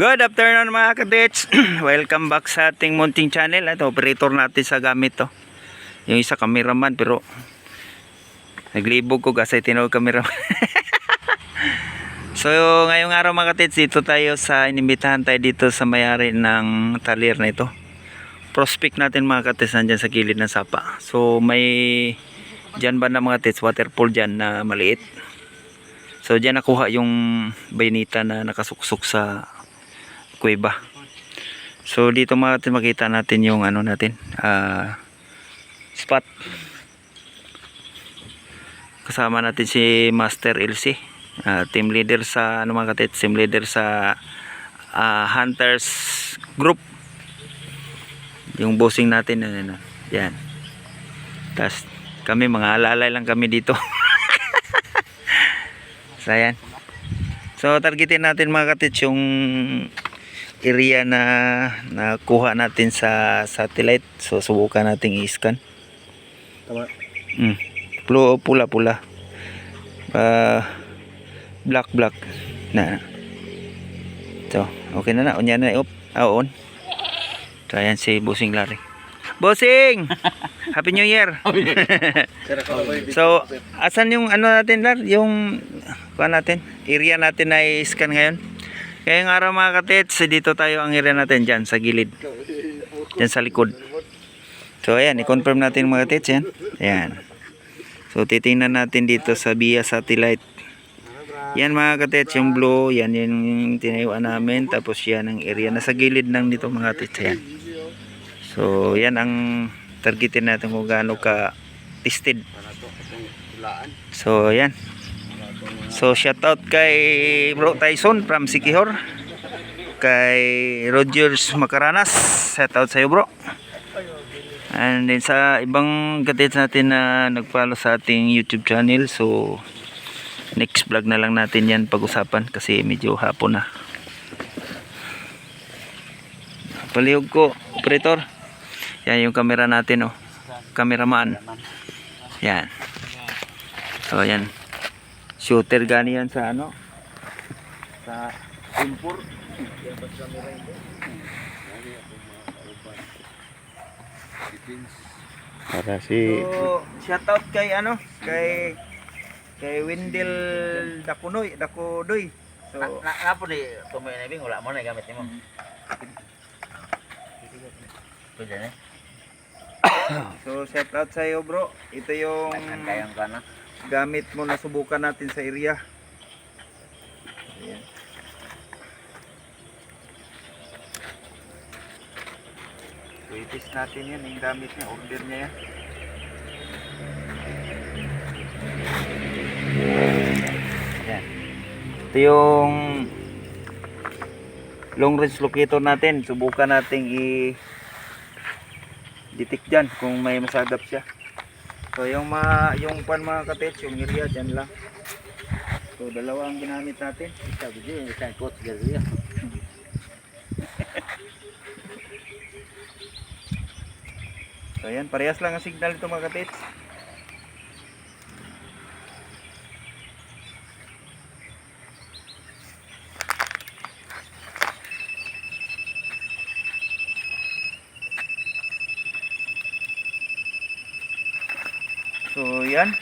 Good afternoon mga kadets. Welcome back sa ating munting channel. Ito, operator natin sa gamit to. Yung isa cameraman pero naglibog ko kasi tinawag cameraman. So ngayong araw mga kadets, dito tayo sa inimbitahan tayo dito sa may-ari ng talir na ito. Prospect natin mga kadets, nandyan sa gilid ng sapa. So may dyan ba na mga kadets, waterfall dyan na maliit. So dyan nakuha yung baynita na nakasuksok sa kuweba. So dito makita natin yung ano natin, spot. Kasama natin si Master LC, team leader sa ano mga katit, team leader sa Hunters Group. Yung bossing natin ano, yan. Tas kami mga alalay lang kami dito. So yan. So targetin natin mga katit yung area na nakuha natin sa satellite. So subukan nating i-scan. Tama. Pula-pula. Black na. So, okay na na. Unya na on. So ayan si Bossing Larry. Bossing! Happy New Year. So, asan yung ano natin Lar? Yung natin, area natin na i-scan ngayon. Kaya ng araw mga katits, dito tayo ang area natin dyan sa gilid. Dyan sa likod. So ayan, i-confirm natin mga katits yan. Ayan. So titingnan natin dito sa via satellite. Yan mga katits, yung blue, yan yung tinayuan namin. Tapos yan ang area na sa gilid ng dito mga katits. Ayan. So yan ang targetin natin kung gaano ka tested. So ayan. So shout out kay Bro Tyson from Sikihor, kay Rogers Macaranas, shout out sa iyo bro. And then sa ibang gadgets natin na nag-follow sa ating YouTube channel, so next vlog na lang natin yan pag-usapan kasi medyo hapon na. Palihog ko operator. Yan yung camera natin oh. Cameraman. Yan. So yan. Shooter gani yan sa ano, sa import. Para si so, shout out kay ano, kay Wendell Dakunoy. So na po di tumoy na bing wala mo na gamit nimo. So shout out sa iyo bro. Ito yung kayang kana gamit mo na subukan natin sa area. Ayan. So i-test natin yan, yung gamit niya, order niya yan. Ayan. Ito yung long range locator natin. Subukan natin i-detect dyan kung may masagap siya. So yung mga katets, yung area dyan lang. So dalawa ang ginamit natin. Isang coach gano'n. So yan, parehas lang ang signal ito mga katets. So yan.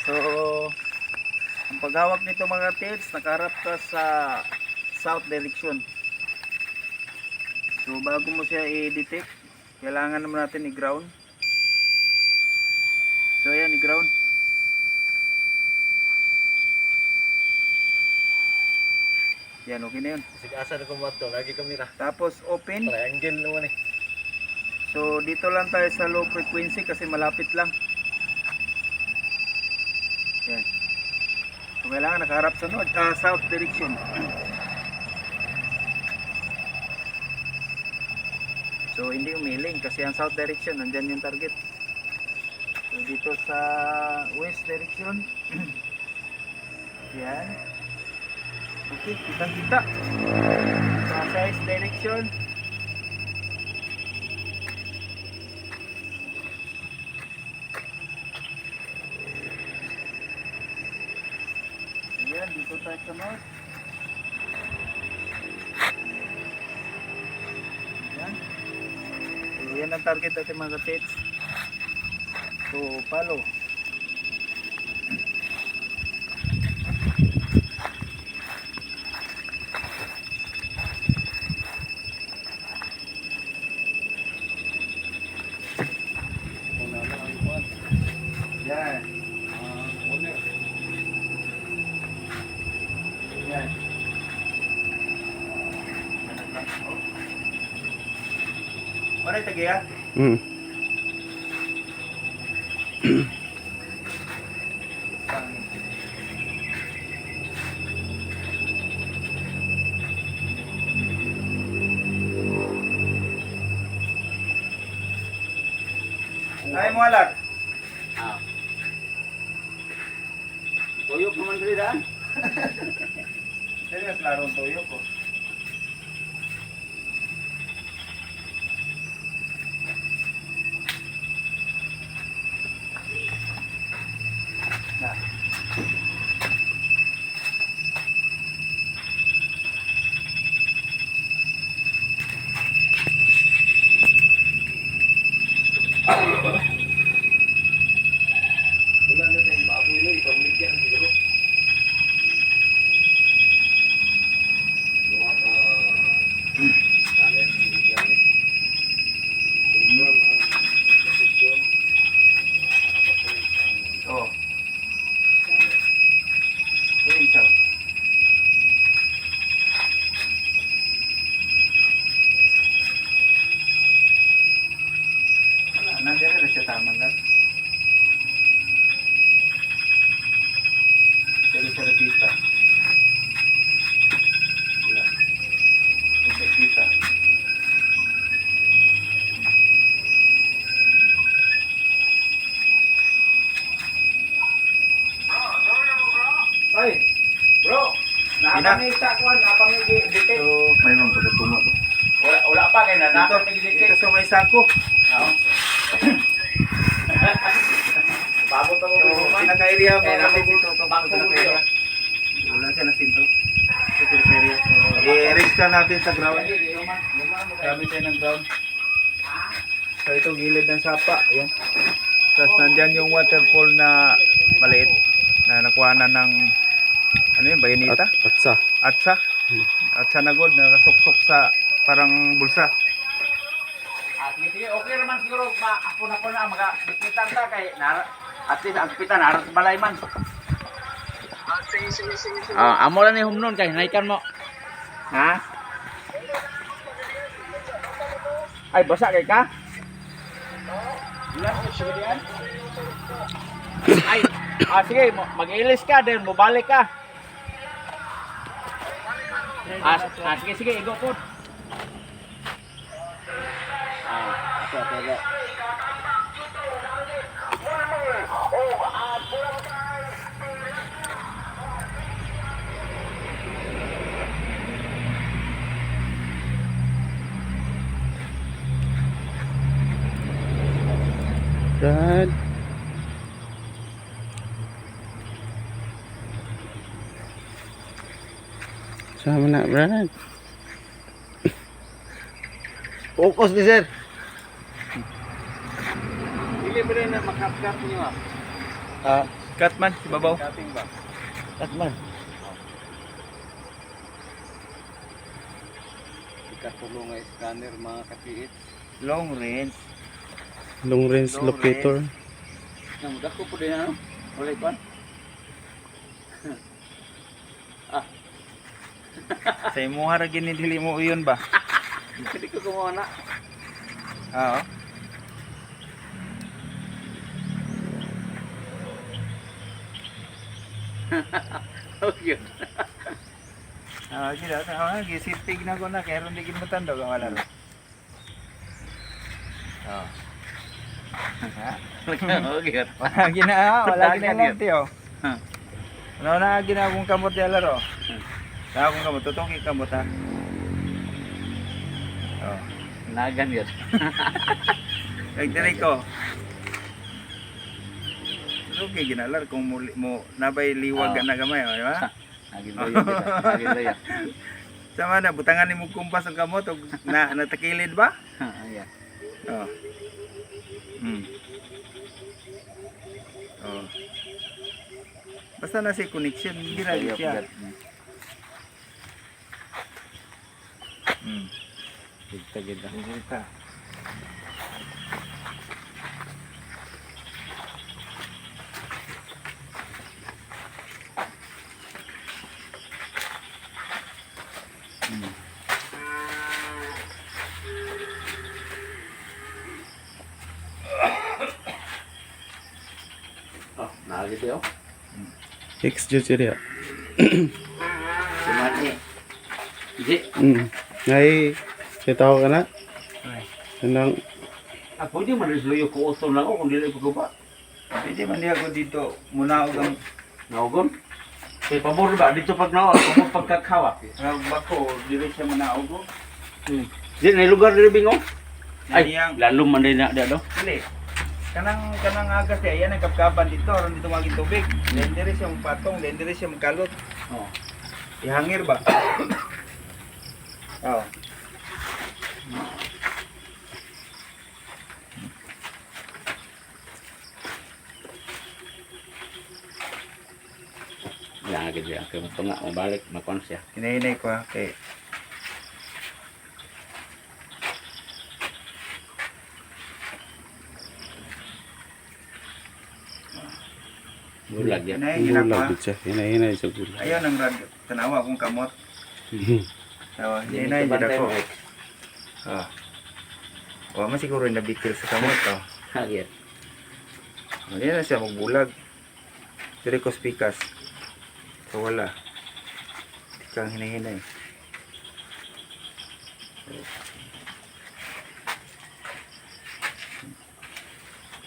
So ang paghawak nito mga tips, nakaharap ka sa south direction. So bago mo siya i-detect, kailangan naman natin i-ground. So yan, i-ground. Yan, okay na yun. Asa na kumato, lagi kamera. Tapos open. Triangle naman eh. So dito lang tayo sa low frequency kasi malapit lang. Yan. So kailangan nakaharap sa south direction. So hindi umiling kasi ang south direction nandyan yung target. So dito sa west direction. Yan. Okay, kita. Sa south direction. Yan, dito tayo sa north. Yan ang target natin mga katits. So, palo. Yan. Yan. Ano yung tagiya? Ay mo alat. Tuyok naman dali daan. Serius larong tuyo ko. Nah. Bulan na tayong baboy mo, ipamigyan siguro. Gawa ka talent, bigyan. Tumulong ang posisyon. Oh. Kunin siya. Wala, nandiyan na siya tamang gat. Jadi sa repita. Wala. Sa repita. Ay, bro, napamigta ko, napamigdite. So, may mga pagkatuma ko. Wala pa kay na Dito napamigdite. sa may sako. Oo. Babot ako So, ko. pinaka-area mo Eh, kasi dito ito bangko pinaka-area. Wala siya na sinto. Sa area. So, i-erase ka natin sa ground. Gamit tayo ng ground. So, ito gilid ng sapa. Ayan. Tapos nandyan yung waterfall na maliit na nakuha na ng ano yun, bayonita? Atsa. Atsa. Atsa na gold, nakasuksok sa parang bulsa. Sige, okay naman siguro ako na magakitan ta kay at least ang kitan harap balay man. Sige. Amo lang ni humnon kay naikan mo. Ha? Ay basa kay ka? Ilan ko sige diyan? Ay, sige, mag-ilis ka then mobalik ka. Sige, igo po. Ito. Brad. Sama na, Brad. Focus ni sir. Dili ba rin na makapkap niyo ah? Cut man, si babaw. Cutting ba? Cut man. Ikatulong nga scanner mga kapiit. Long range. Long range Long locator. Nang dako po din ano? Wala ikon? Sa imo ra gini dili mo uyon ba? Hindi ko gumawa na. Oo. Okay. Sila, gisipig na ko na kaya ron digin mo tando ka wala ro. Oh. Okay. Wala ginalanti oh. Ano na ginagong kamot yala ro? Sa akong kamot, tutuki kamot ha. Oh. Nagan yun. Nagdiray ko. Okay, ginalar kung mo nabay liwag na gamay, di ba? Naging loyo. Sama na butangan ni mo kumpas ang kamot og natakilid ba? Ayan. Oh. Oh. Basta na siya connection, hindi na siya. Gita-gita. Kita. Oh, nalagit yun. Fix dyan siya. Sumati. Di. Ngay, siya tao ka na? Ay. Anong, Pwede man rin luyo ko uton lang ako kung dili ko ba. Pwede man niya ako dito muna og ang Naugon. Kaya pabor ba dito pag nawa, pabor pagkakawa. bako dili siya manaog. Di na lugar dili bingo. Ay, Niyang lalo man din na do. dili. Kanang agas kaya yan ang kapkaban dito aron dito maging tubig. Then dire siya magpatong, then dire siya magkalot. Oh. Ihangir ba? Oh. Lagi dia kay mo nga mabalik makon siya. Hinay-hinay ko ha, kay Bulag ya. hinay-hinay ko ha. bulag siya. Hinay-hinay sa bulag. Ayaw nang radyo. Tanawa akong kamot. Tawa, hinay Bantay ako. mo, eh. Ah. Wa man siguro nabikil sa kamot oh. Hagit. Hindi na siya magbulag. Dire ko spikas. So wala. Tikang hinay-hinay.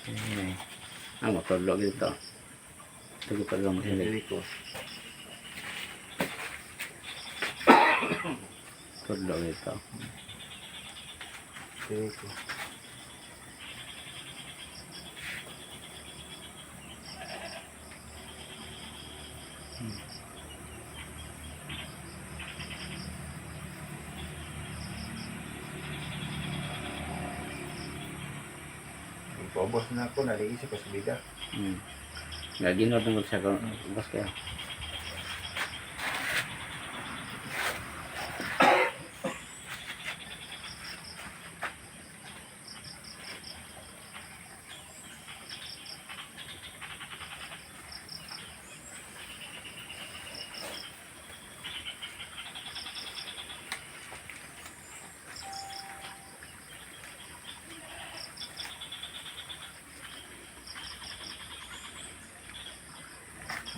Hinay-hinay. Ang matulog dito. Tugo pa lang Dili mahilig. ko. Tulog dito. Dili ko. Paubos na ako, naliisip ko sa bida. Gaginod nung siya ko. Bas kaya.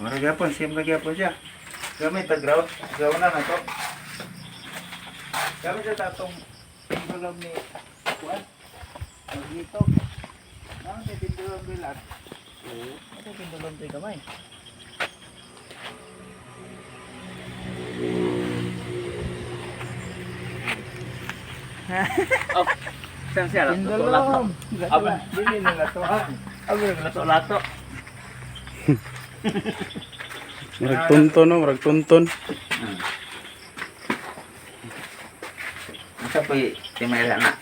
Mara gyapon, same ka gyapon siya. Gamit ta ground, gawa na to. Gamit sa tatong tindulog ni kuan. Magito. Nang sa tindulog bilat. Oo, ito tindulog tay kamay. Oh. Saan siya? Tindulog. Aba. Dili nila to. Aba, lato-lato. Marag tunton, no? Marag tunton. Masa po timay na.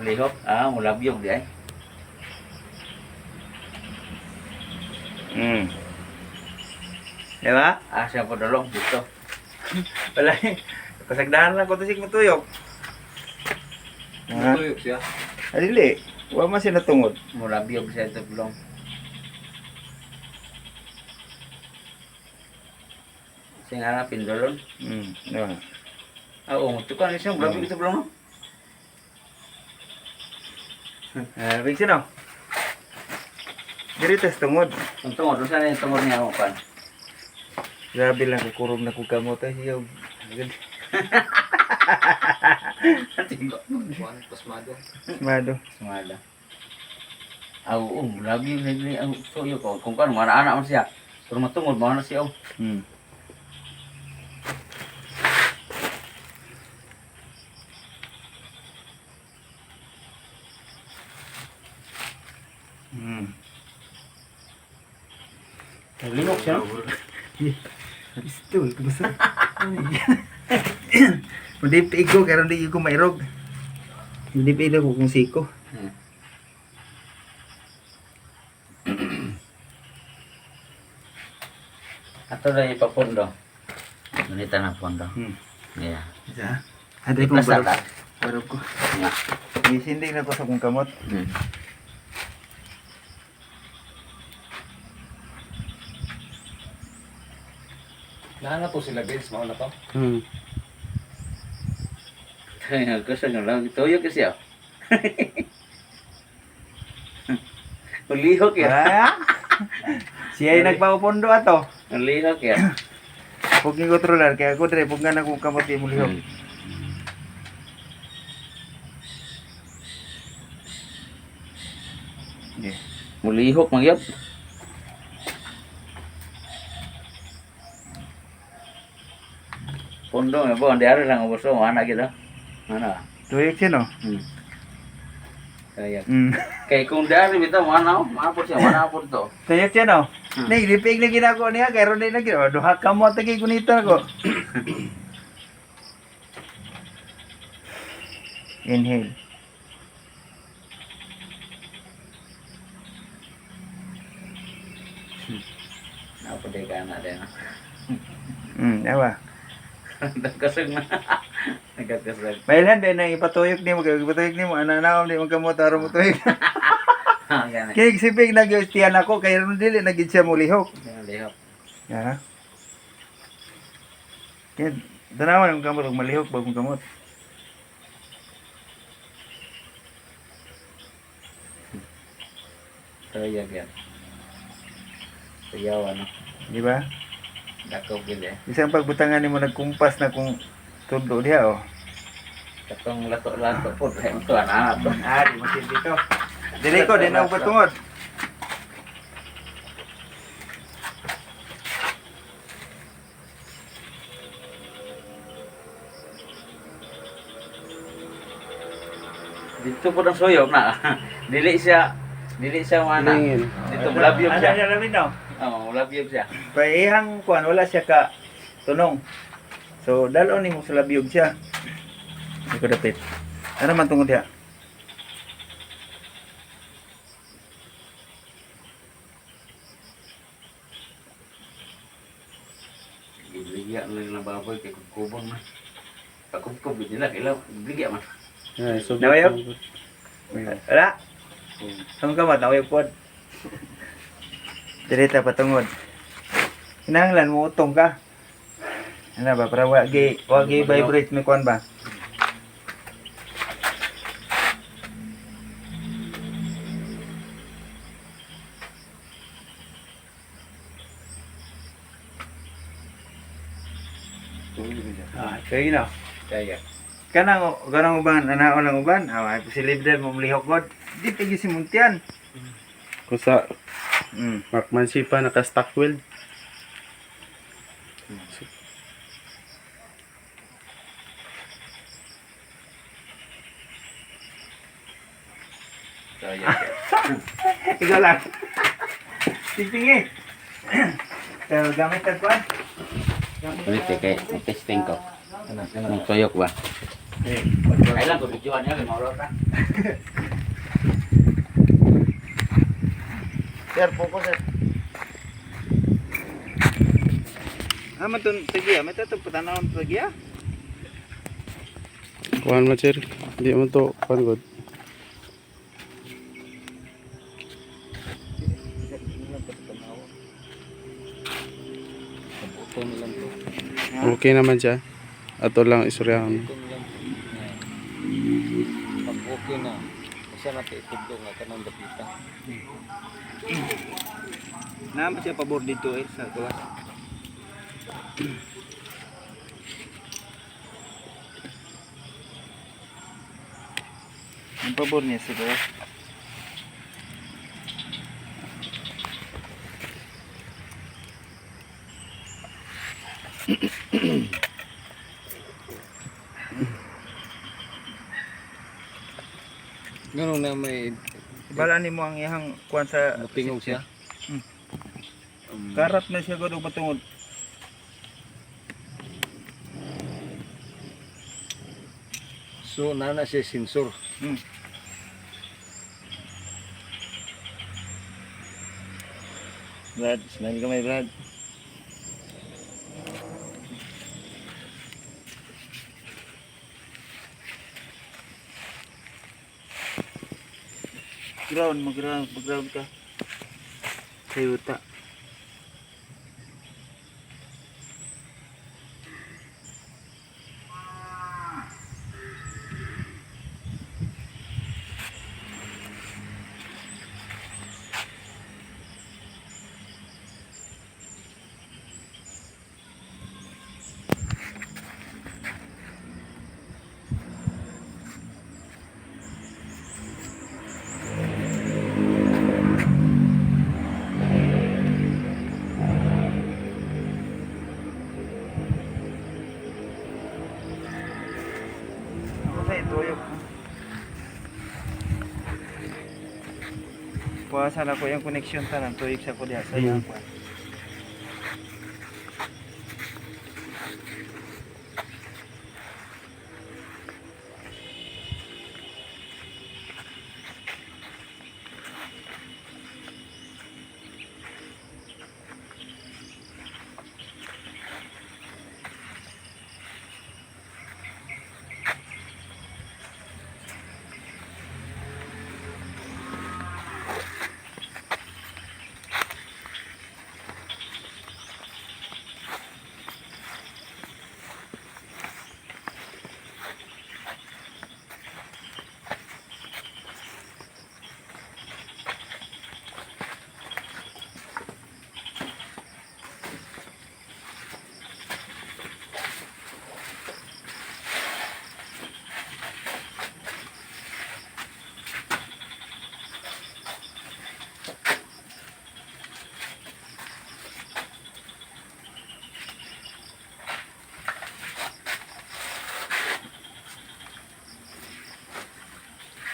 Lihok. Mulabyog di ay. Diba? Siya po dalong dito. Wala kasagdahan lang ko to sig matuyok. Ha? Tuyok siya. Dili. Wa man sila tungod. Mulabyog siya ito bulong. Sing ana pindolon. Diba? Oo, tukan siya mulabyog ito bulong. Big sino? Diri tes tungod. Ang tungod, saan yung tungod niya mo pan? Grabe lang kukurog na kung kamot ay siya. Mado. Sumada. Oo, mulabyog na ang tuyok ko. Kung kan, mga anak mo siya. Pero matungod, mga na siya. Naglingok siya. Pistol, kumusta? Hindi pigo, kaya hindi ko mairog. Hindi pwede ko kung siko. Ato na ipapundo. Ganito na pondo. Yeah. Isa. Ada ko Iplasa barog. ta. Barog ko. Nga. Isinding na ko sa kong kamot. Nahanap po sila guys, mga na to. Kaya kasi nga lang tuyok kasi ako. Ulihok ya. Ah! Siya ay nagpapundo ato. Ulihok ya. Huwag ni kontrolar kaya ako dre pug nga na kong kamot di mo lihok. Okay. Mulihok magyap. Pondo nga po, hindi ari lang ubuso, anak kita. Ano? Tuyok siya no? Kaya. Mm. Kay kung dari bitaw mana po siya, mana po to. Tuyok siya no? Ning lipig na ginako niya kay ron na ginawa. Duha kamot lagi kunita ko. Inhale. Apa deh kan ada na. Yawa. Nagkasag na. Nagkasag. Mailan din na ipatuyok ni mo kay ipatuyok ni mo ana naom di mo kamot aron mo tuyok. Gani. Kaya sipig nagyostian ako kay ron dili na gid siya mo lihok. Lihok. Ya. Kaya danawan ang kamot ug malihok bagong kamot. Kaya yan. Sayaw ano. Di ba? Dako gid eh. Isang pagbutangan nimo nagkumpas na kung tundo diha oh. Katong lato-lato po. Kaya ito anak to. Di masin dito. Dili ko din ako patungod. Dito po ng suyok na. Dili siya mana. Lingin. Dito mulabyog Ano siya. siya lamin daw? Oo, mulabyog siya. Paihang kuan wala siya ka tunong. So dalon nimo sa labyog siya. Hindi ko dapit. Ano man tungod diha? Ibligya na lang baboy kay kubon man. Pagkubkob nila kailaw. Ibligya man. Ay, so Nawayog? Wala. Ang kamot na pod. Direta patungod. Kinahanglan mo utong ka. Ano ba para wagi vibrate mi kuan ba? Kaya na. Kaya. Kanang uban, anaon lang uban. Ay posible mo mlihok god. Di pigi si muntian. Kung sa Mm. markmanship pa naka-stock weld. Kaya. Ikaw lang. Tingtingi. Pero gamit ka kuan. Ulit kay testing ko. Ang tuyok ba? Kailan ko videoan niya kay mauro ka. Sir, focus sir. Man tun tagi may tato patanawon tagi ah. Kuhan mo, sir. Hindi mo to, kuhan god. Okay naman siya. Ato lang isuryahan. Pag okay na, isa na itugdo nga kanang dapita. Naman siya pabor dito sa kawas. Ang pabor niya sa kawas. Ganun na may Bala nimo ang iyang kuan sa napingog siya. Karat na siya gud og patungod. So, nana siya sensor. Brad, smile kamay Brad. Mag-ground ka. Sa yuta. Ako sa ituyok. Puwasan ako yung connection tanan tuyok sa ko diha sa iyang kuwan.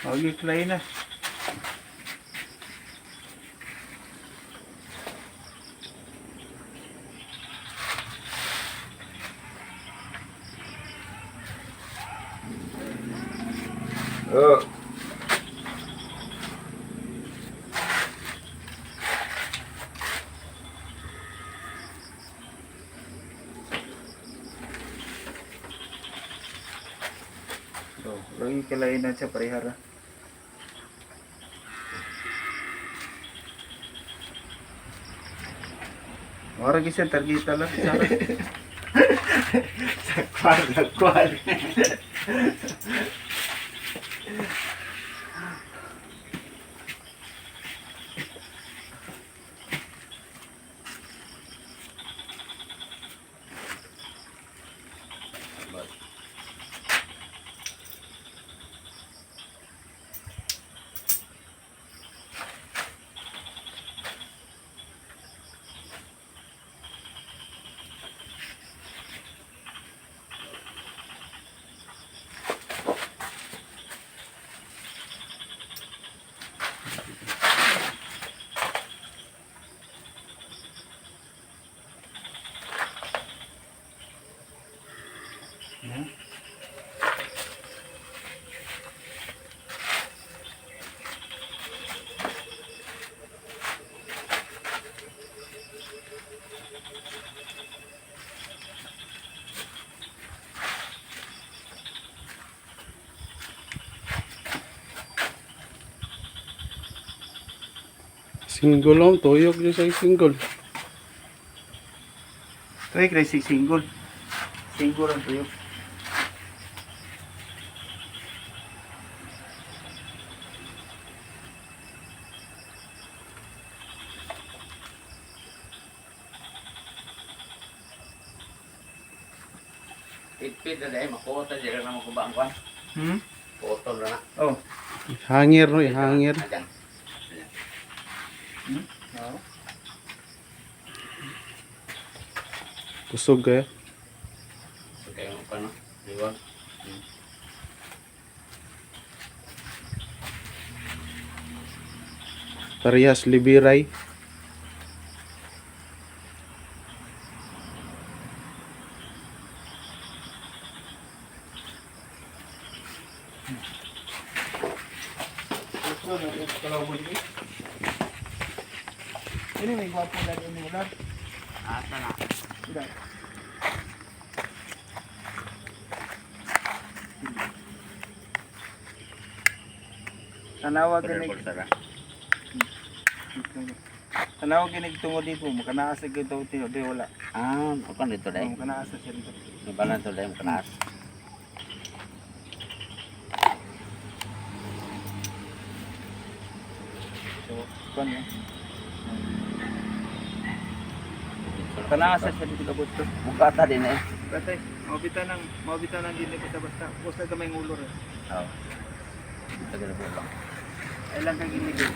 Mag-play na. Oh. So, lagi kelainan sa parihara. Ora gisa targeta lang sa Kual. Single lang, tuyok niya sa single. Tuyok na si single. Single ang tuyok. Itpit na dahil makuha dyan na makubang kuan. Photo na na. Oh. Hangir no, hangir. Ayan. Oh. Kusog kaya. So kayo pa no. Diwan. Parehas libiray. Ini may gwapo na din ulan. Asa na? Ulan. Tanawa ganig. Tanawa ganig tungod dito, makanaasa gyud daw tiyo, di wala. Bukan dito dai. Makanaasa siya dito. Ibalan to dai kenas. So, kan ya. Tanaasa siya dito kabut to. Buka ta din eh. Katay, maubitan ng dili basta-basta. Basta ka may ngulor. Oh. Ito gina po lang. Ay lang kang iligid.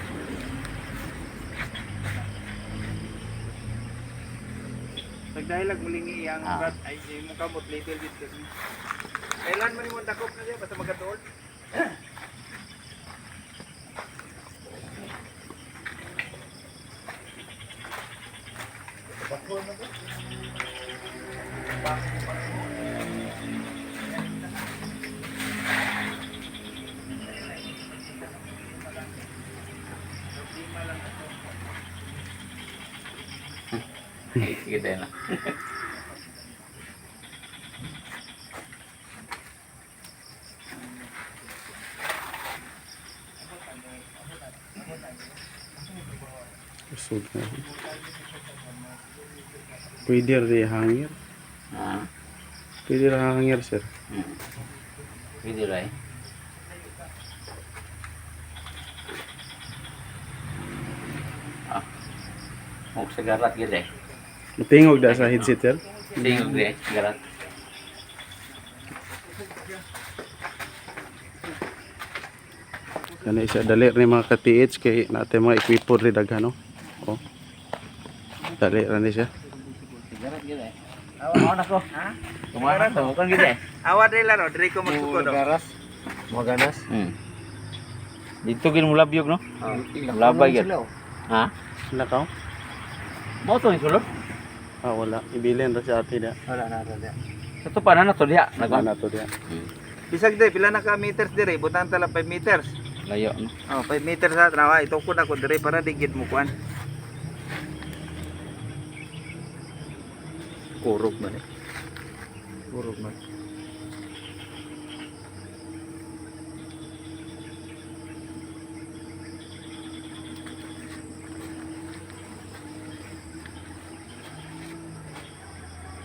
Pagdahilag mulingi ang rat ay mo kamot little bit kasi. Kailan man mo dakop na diya basta magatuol. Sige tayo na. Kusog na. Pwede rin hangir. Pwede rin hangir, sir. Pwede rin. Sa garat gid eh. Matingog da sa headset, sir. Tingog di garat. Kana isa dali rin mga ka-TH kay natin mga equipo rin daghan, no? Oh. Dali rin siya. Garat gid eh. Awan na ko. Ha? Tumaras mo kan gid eh. Awat rin laro, diri ko magsuko do. Maganas. Dito gid mo labyog no? Labay gid. Ha? Lakaw? Mo to ni sulod. Ah, wala. Ibilin ra sa ati da. Wala na diya. Sa to pa na to diha. Nagwa na to diya. Bisag day pila na ka meters diri, butang tala 5 meters. Layo no. Oh, 5 meters sa trawa, ito ko na ko diri para digid mo kuan. Kurog man eh. Kurog man.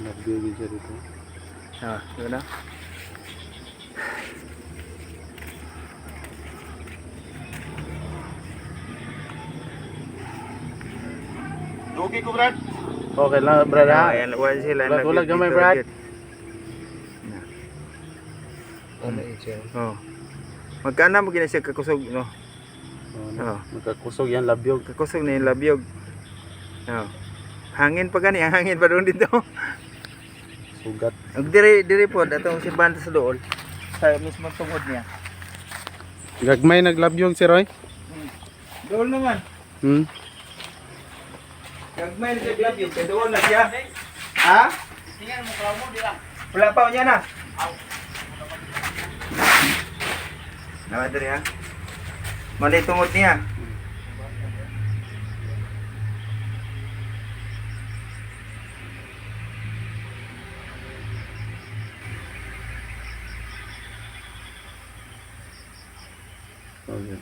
Nabiyog siya dito. Yun na. Lugi ko, Brad. Okay lang, Brad. Ha? Ayan, wala sila. Brad, wala gamay, Brad. Oh. Magkana mo gina siya kakusog, no? Oh, nagkakusog yan, labyog. Kakusog na yung labyog. Oh. Hangin pa gani, ang hangin pa doon dito. Sugat. Ang diri po, datong si banda sa dool. Sa mismo tungod niya. Gagmay naglabyog si Roy. Dool naman. Gagmay na siya labyog, kaya dool na siya. Ha? Tingnan mo, mo di lang. Wala pa niya na. Nawa diri ha. Mali tungod niya. Okay.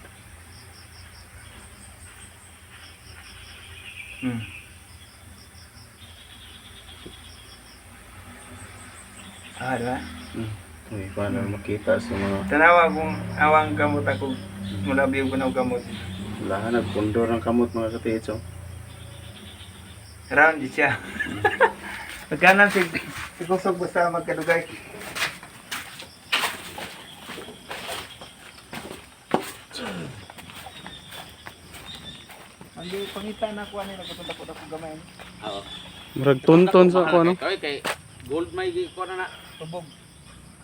Diba? Uy, paano makita sa mga Tanawa kung awang gamot ako. Mula biyo ko ng gamot. lahan nagpundor ng kamot mga ka-TH. Oh. Round di siya. Magkanan si kusog basta magkadugay. Hindi pangita na ko ani nagpunta ko ako gamay. Oo. Murag tunton sa ako, no? Kay gold may gi ko na na. Tubog.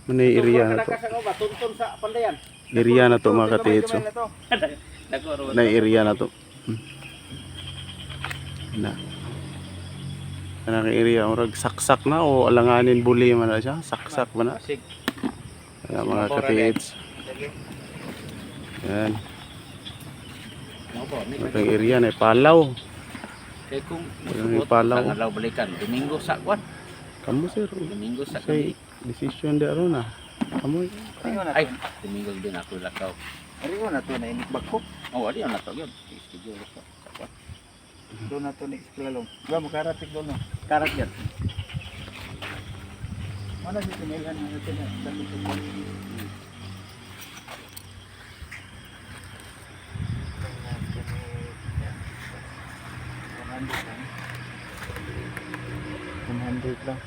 Manay area na to. Tuntun sa pandayan. Area na to mga ka-TH. Oh. Dako ro. Na area na to. Na. Kanang area murag saksak na o alanganin buli man na siya. Saksak ba na? Sig. Kaya mga ka-TH. Yan. Ano ba? Ni Matang area na palaw. kay kung Yung musugot palaw. ang adlaw balikan. Domingo sa kwan. Kamu sir. Domingo sa Say kami. decision di aron na. Kamu Ay, Domingo din ako lakaw. Ariyo na to na inik bagko. Oh, wali na to gyud. Schedule ko sa kwan. Doon na to ni Isklalong. Ba mo karatik doon no. Karat yan. Ano si tinilan na natin na dami ko. lang.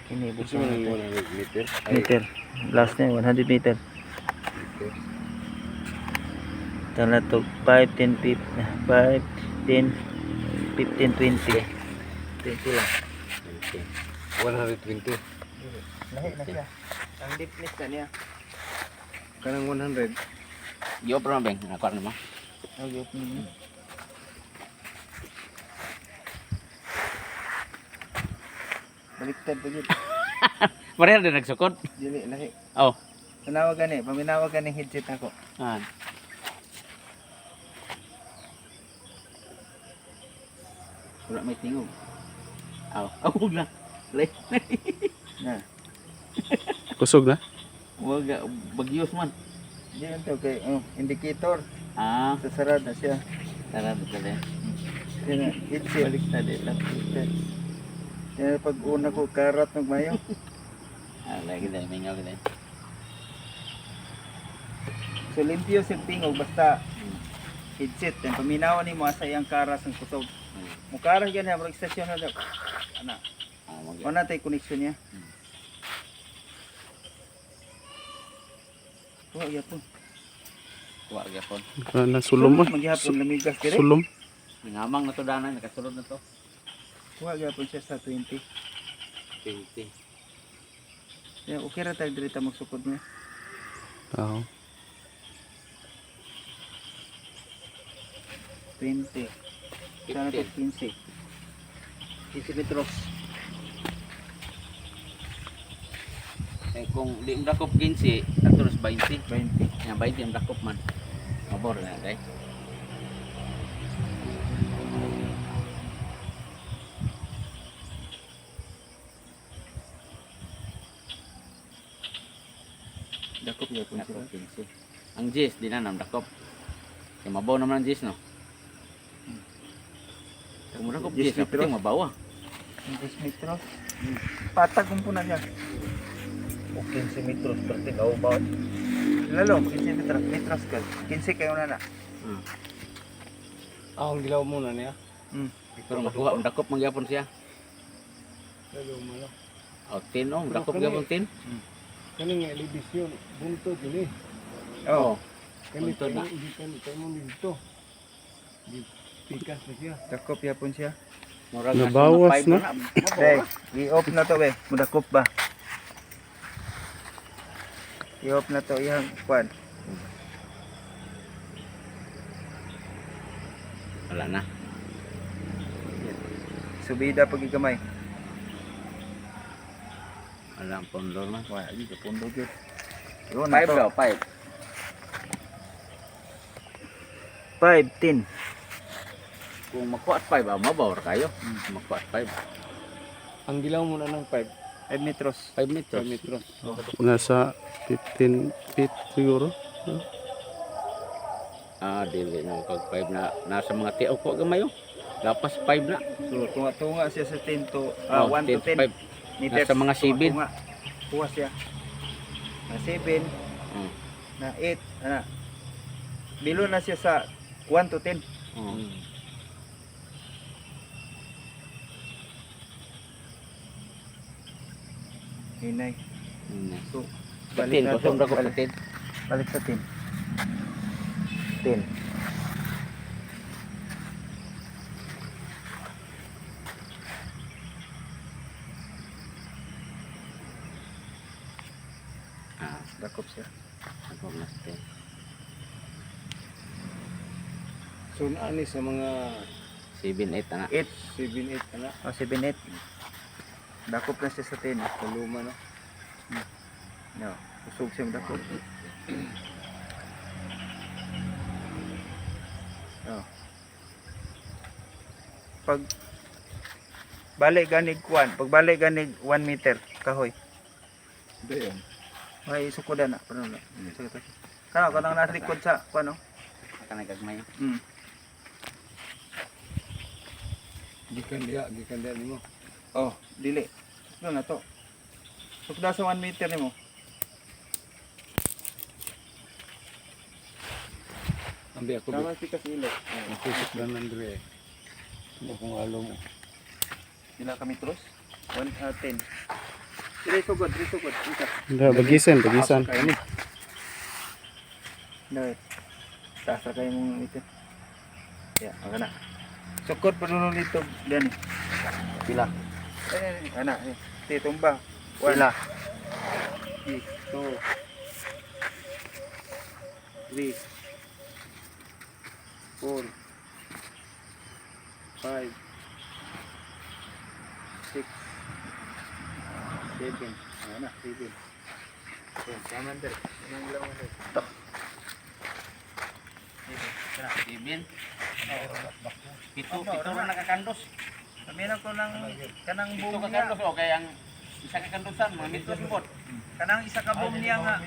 Kini buksan natin. Meter. Last na yun, 100 meter. Tala to 5, 10, 5, 10, 15, 20. 20 lang. 120. Lahi na siya. Ang deepness na niya. Kanang 100. Yo pernah bang, aku nama. Ang opening. Baliktad pa yun. Pareha din nagsukod. Dili, lahi. Oh. Tanawag gani, paminawag gani headset ako. Ah. Wala may tingog. Aw, awog na. Lay. Na. Kusog na? Wag bagyos man. Di yan to kay indicator. Ah, Sasarad na siya. tara betul ya. Yan na, headset. Baliktad eh. Headset. Yan pag una ko karat ng mayo. Ah, lagi dah mingaw kita. So limpyo sa tingog basta headset. Yan paminawan ni mo asa yung karas ng kusog. Mukaras yan ha, istasyon na daw. Ana. Ah, mag. Ano tayo connection niya? Oh, yapon. Wa gyapon. Na sulom mo. Maghihapon lamigas dire. Sulom. Ngamang na to danan, nakasulod na to. Wa gyapon siya sa 20. 20. Ya, okay ra tayo diri ta magsukod niya. Oo. 20. Sana to 15. 15 metros. Eh kung di mo dakop 15, terus 20. 20. Yang 20 yang dakop man. Mabor na guys. Dakop gyapon Dakop sila. 15. Ang jis di na nam dakop. Kaya mabaw naman ang jis no. Kung dakop 10 jis, metros. pati mabaw ah. 10 metros. Patag kung puna niya. O 15 metros perti kau bawat. Lalo, 15 metros. Metros ka. 15 kayo na na. Ang gilaw muna niya. Pero makuha ang dakop mangyapon siya. Lalo mo. Oh, 10 oh, dakop gyapon 10. Kani nga elevasyon bunto dili. Oh, Kani Bunto na. hindi kan mo dito. Di pikas na siya. dakop yapon siya. Murag Nabawas nasa mga na. 5 Dai, i-off na to be. Mudakop ba? I-off na to yang kwan. Wala na. Subida pag ikamay. Wala ang pondor na. Wah, ini ke pondok ke. Yun na 5 to. daw, 5. 5, 10. Kung makuha at 5, mabaw ra kayo. Makuha at 5. Ang gilaw muna ng 5 metros. 5 meters. metros. Nasa 15 feet siguro. Ah, dili na kag 5 na nasa mga tiaw ko gamay oh. Lapas 5 na. So, tunga-tunga siya sa 10 to Oh, 1 to 10 5. meters. Nasa mga 7. Tunga-tunga. Kuha siya. Na 7, Oh. na 8, ana. Bilo na siya sa 1 to 10. Oh. Hinay. So, Balik na to. ko Balik, patin. balik sa 10. 10. Ah, Dakop siya. ako na sa 10. So naani sa mga 7 8 na. 8. 7 8 na O, 7, 8. Dakop na siya sa 10. kaluma na. No. Usog siya dakop. Oh. Pag balik ganig kuan, pag balik ganig 1 meter kahoy. Dayon. May sukudan na pero na. Kana kanang nasa likod sa kuan no. Kanay gagmay. Gikan dia nimo. Oh, dili. Ano na to? Sukda sa 1 meter nimo. Ambi ako. Tama si kasilo. Tusok lang Andre. Ano kung alo mo? Dila kami terus. 10. Dili sugod. Isa. Bagisan. Kaya ni. Dai. Tasa kayo mong ito. Ya, okay na. Sukod pa nun dito. Diyan. Pila. Anak. Tumba. Pila. 2 3 4 5 6 7. Anak, 7. Tama din. Anong lawan din? Ibin. Pito na nakakandos. Sabihin ako ng kanang Pito boom ka niya. kandos o kaya ang isa ka kandosan mga mitros bot. Kanang isa ka boom niya nga.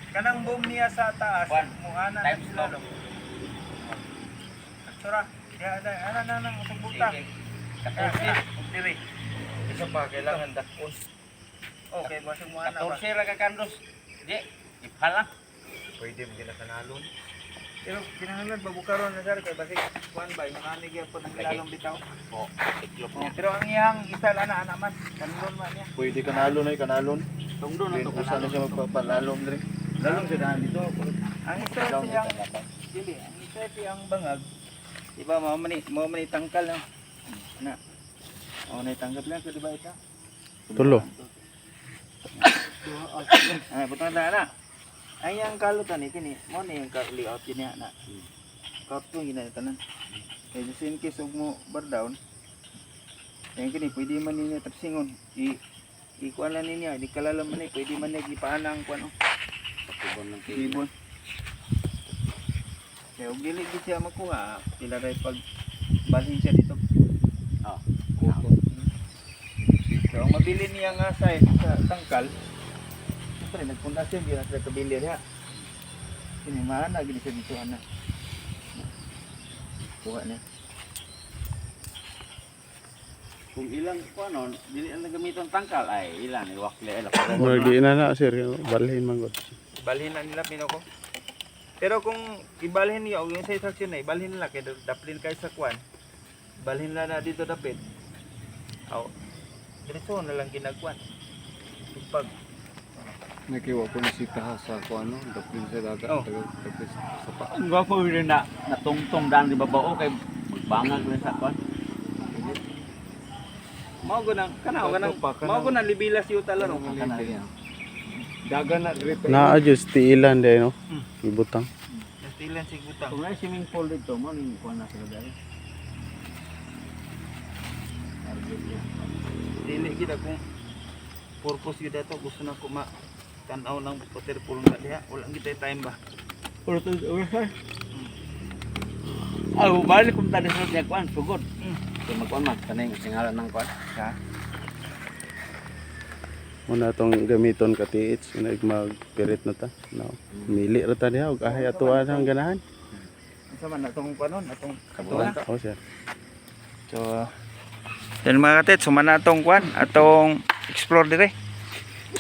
Kanang boom niya sa taas. Juan, Muana na times sila. Sura. Ana na usog buta. Diri. Isa pa kailangan dakos. Okay, basta muana ba. 14 ra ka kandos. Di, ipala. Pwede mo gina kanalon. Pero kinahanglan babukaron na sir kay basig kuan ba yung ani gyapon ang lalong bitaw. O, iklop Oh, niya. pero ang iyang isa ana man kanlon man niya. Pwede kanalon ay kanalon. Tungdo na to Usa na siya magpapalalom diri. Lalong sa daan dito. Ang isa siyang dili, ang isa siyang bangag. Diba mao man ni tangkal na. Na. Oh, na tangkap lang di ba ita? Tulo. Ay, butang na na. Ay ang kalutan ito ni, mo ni yung layout yun na. Cut mo yung tanan. Kaya just in case huwag mo bar down. Ayan kini, pwede man ninyo tapsingon. Ikuan lang ninyo, di kalalam man pwede man niya ipaanang kuan. Ibon. Kaya huwag dili di siya makuha. Sila rin pag balhin siya dito. Oh. So ang mabili niya nga size sa tangkal. Siyempre, nagpundasyon, hindi na sila kabili niya. Sinimana, gini siya dito, anak. Kuha niya. Kung ilang ko ano, dili ang nagamiton tangkal ay ilan iwakli ay Murag di na sir, balhin man gud. Balhin na nila, pinoko. Pero kung ibalhin niyo, yung sa isaksyon na, ibalhin nila, kaya daplin kayo sa kwan. Balhin na dito dapit. Aw, diretso na lang ginagwan. Pag, Nakiwa ko ni si Taha sa ko ano, daplin sa dagat, Oh. daplin sa pa. Ang gwapo rin na natungtong dan di babao kay magbangag rin sa kwan. mao gunang, kanaw, kanang, Pa, kanaw. mao gunang libilas yung talaro. Dagan na diri pa. Na-adjust tiilan day no. Ibutang. Nastilan si Gutang. Kung may swimming pool dito, mo ning kuan na sila dali. Dili kita kung purpose yun dato, gusto na ko tanaw ng water pool nga diha. Wala kita time ba? Puro to sa. Ay, balik kung tadi sa diya kuan, sugod. Kung magkuan man, kanay singalan ng kuan. Ha? Muna tong gamiton ka tiits magpirit na ta. No. Mili ra ta diha og ahay atuan ang ganahan. Unsa man atong panon, atong Kabuan. Oh sir. So, yan mga katet, sumana atong kwan, atong explore dire.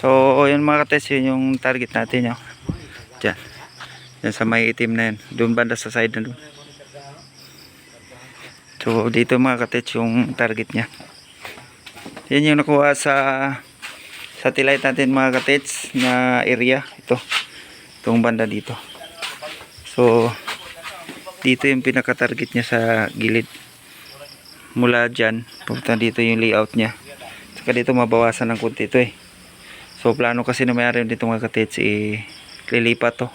So, yun mga katet, yun yung target natin yun. Diyan. Diyan sa may itim na yun. Doon banda sa side na doon. So, dito mga katet, yung target niya. Yan yung nakuha sa satellite natin mga katets na area. Ito. Itong banda dito. So, dito yung pinaka-target niya sa gilid. Mula dyan, pupunta dito yung layout niya. Saka dito mabawasan ng kunti ito eh. So plano kasi na mayroon dito mga katits, lilipat to.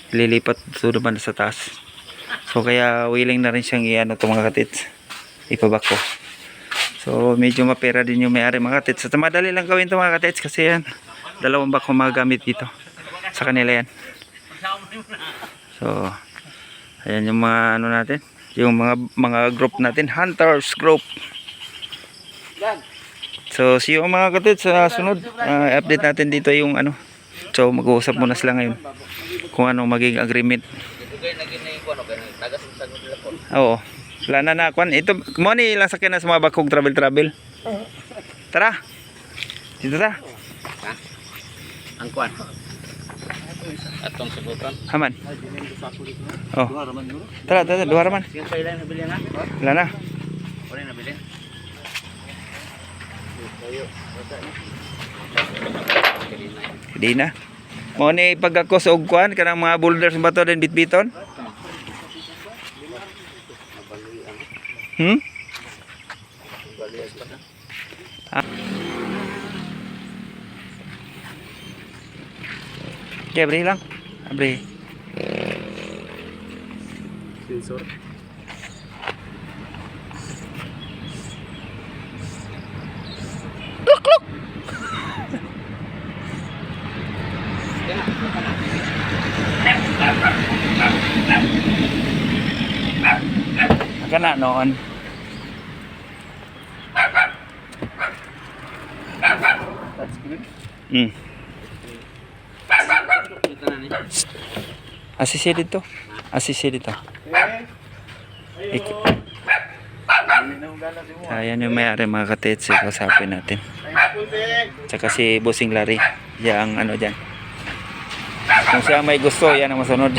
Lilipat to naman sa taas. So kaya willing na rin siyang iano to mga katits. Ipabak ko. So medyo mapera din yung may-ari mga katits. At madali lang gawin to mga katits kasi yan. 2 bako magagamit dito. Sa kanila yan. So, ayan yung mga ano natin. Yung mga group natin. Hunters group. So, see you mga katits sa sunod. Update natin dito yung ano. So, mag-uusap muna sila ngayon. Kung anong magiging agreement. Oo. Wala na na. Ito, money lang sakyan na sa mga bakong travel. Tara. Dito ta. Ang kwan. Atong subukan. Haman. Oh. Tara, dua raman. Sige pa ilan nabili na? Wala na. Wala nabili. Hindi na. Mo ni pag ako sa ugkuan kanang mga boulders bato din bitbiton. Okay, abri lang. Abri. Sensor. Kana noon. Asisi dito. Asisi dito. Ayan yung may-ari mga katits. Kasapin natin. Tsaka si Bossing Larry. Yan ang ano dyan. Kung siya may gusto, yan ang masunod.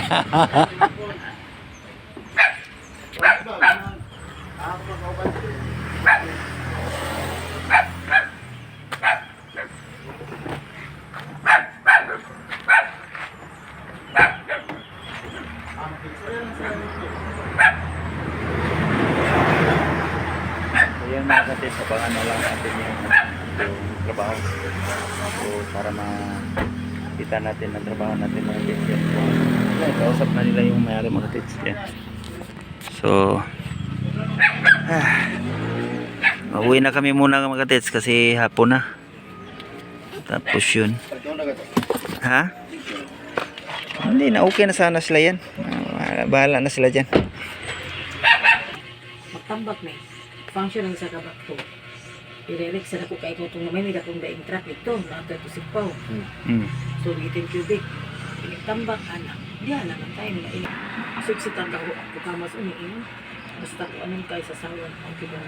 Ayan mga katits, abangan na lang natin yung trabaho. So para makita natin ang trabaho natin mga katits. Kausap na nila yung may-ari mga katits. Yan. So uwi na kami muna mga katits kasi hapon na. Tapos yun. Ha? Hindi na, okay na sana sila yan. Bahala na sila dyan. Magtambak na function ang sa kabak to. I-relax na ako kay kutong naman may dakong daing track ito. Nakagad to sipaw. So, bitin cubic. Pinagtambak, anak. Diyan lang ang time na ini. Suksitan ako ako kamas umiin. Basta ko anong kay sa sawan.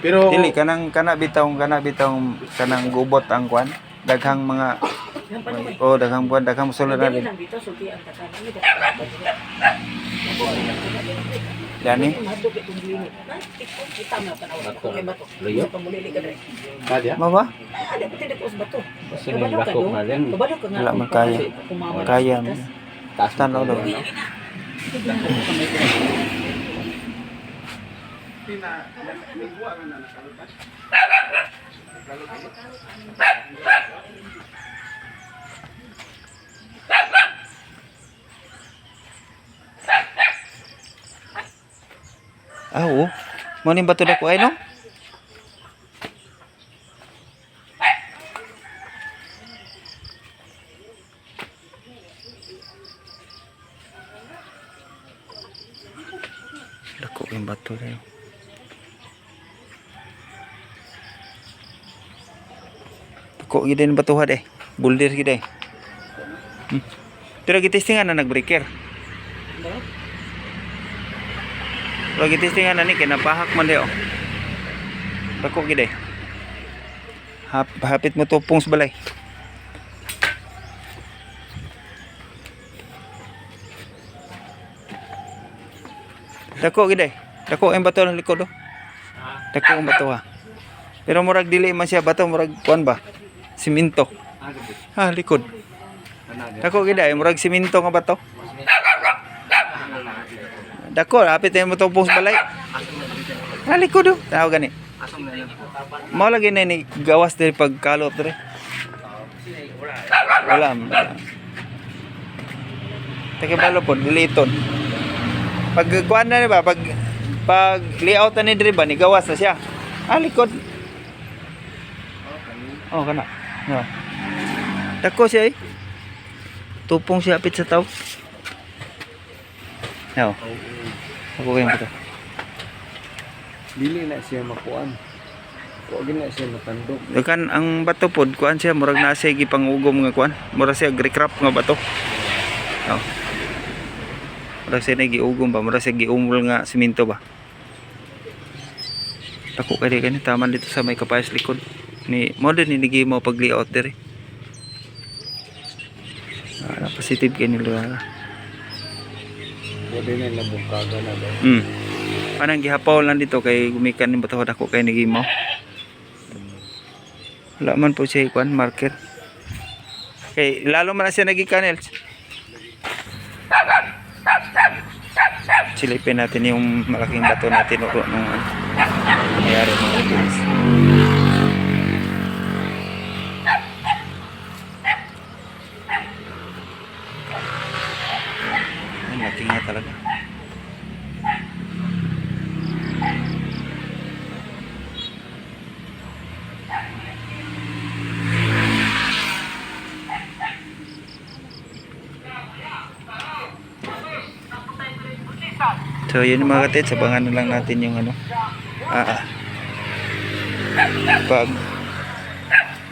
Pero Dili kanang kanang gubot ang kwan. Daghang mga daghang buwan, daghang musulod na Dili din. lang dito, sulti ang tatanan. Dani. Kita mo tanaw ko may bato. Sa pamulili ka dre. Kaya? Maba? Ada pati dako sa bato. Basta may bako na rin. Kabalo ka nga. Wala man kaya. Kaya. Tanaw daw. Oo. Mo ni bato dako ay no? Dako yung bato dayo. Dako gid din batuhan eh. Boulder gid eh. Pero gitistingan na nagbreaker. Pero gitistingan na ni kinapahak man dayo. Dako gid eh. Hapit mo tupong sa balay. Dako gid eh. Dako ang bato ng likod oh. Dako ang bato ha. Pero murag dili man siya bato, murag kuan ba? Siminto. Ha, likod. Dako gid eh, murag siminto nga bato. Dako, hapit mo tupong sa balay. Ha, likod oh. Tao gani. Mao lagi na ni gawas diri pagkalot diri. Wala. Takibalo po, diliton. Pag kuan na ni ba, pag layout na ni diri ba ni gawas na siya. Ah, likod. Oh, kana. No. Dako siya eh. Tupong siya apit sa tao. No. Ako kayo ba ito? Dili na siya makuan. Huwag na siya matandog. Kan ang bato pod kuan siya murag na siya gipangugom nga kuan. Murag siya recrap nga bato. No. Murag siya na giugom ba, murag siya giumol nga simento ba. Ako kay kani taman dito sa may kapayas likod. Ni modern ni gigi mo pag layout dire. Positive kay nila. Pwede na nabungkaga na daw. Anang gihapaw lang dito kay gumikan ni bato ako kay nigi mo. Wala man po siya kuan marker. Kay lalo man na siya nagi-canels. Silipin natin yung malaking bato natin o nung nangyari mga guys. Ay, laki nga talaga. So yun mga katits, abangan na lang natin yung ano pag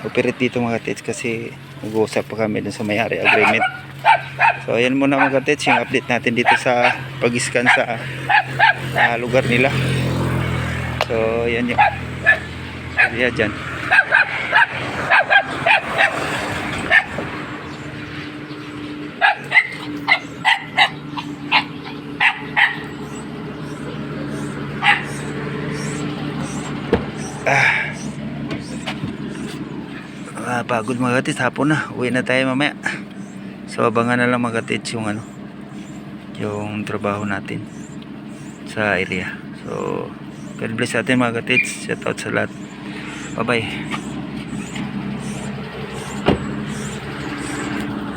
operate dito mga katits kasi mag-uusap pa kami dun sa may-ari agreement. So ayan muna mga katits yung update natin dito sa pag-scan sa lugar nila. So yan yung area dyan. Pagod mga katits, hapon na, uwi na tayo mamaya. So abangan na lang mga katits yung ano, yung trabaho natin sa area. So God bless natin mga katits, shout out sa lahat, bye bye.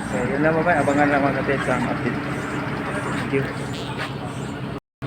So yun lang, bye bye, abangan lang mga katits ang update. Thank you.